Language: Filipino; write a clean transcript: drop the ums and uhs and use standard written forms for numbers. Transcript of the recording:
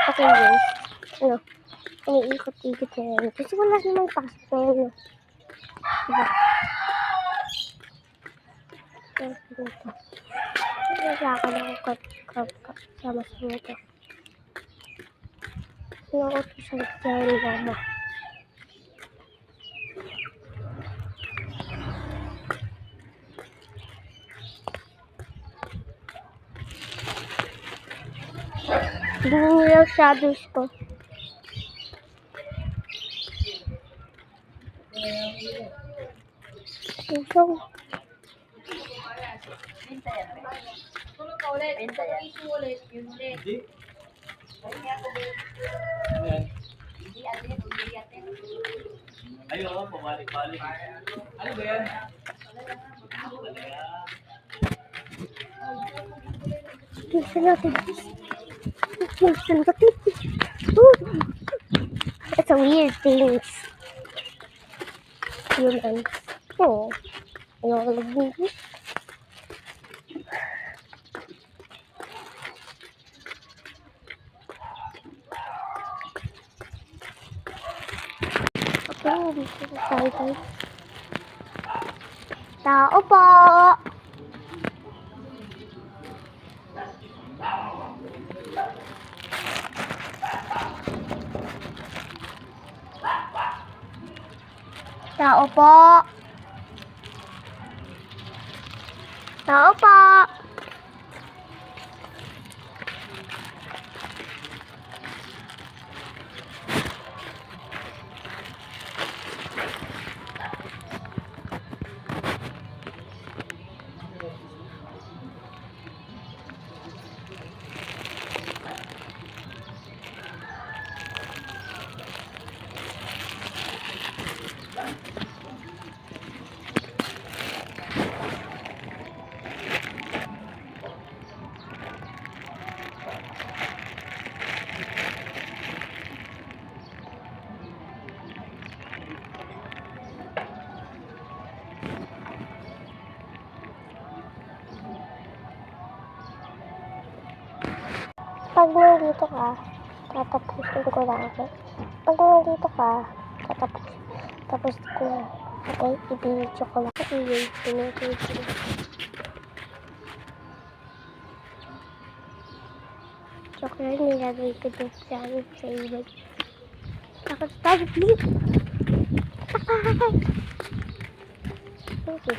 Okay guys, ano, iniikot-ikot na yan. Kasi wala namang pasok na yun. Diba? Ito. Wala ka lang sama sa ito. Sinuot ko siya dyan mama. Hindi yung shadows ko. So, Ayaw, pabalik-balik. Ano ba yan? listen natin. Listen natin. It's a weird things. Humans. Oh. Ayaw ka nag-English. Okay, dito tayo guys. Tao po! Tao po! Tao po! Pag nandito ka, tatapusin ko lang. Okay? Pag nandito ka, tatapusin ko lang. Okay? I-video ko lang. Okay, pinag-video. Joke lang, nilagay ko din sa ibig. Takot tayo, please! Okay.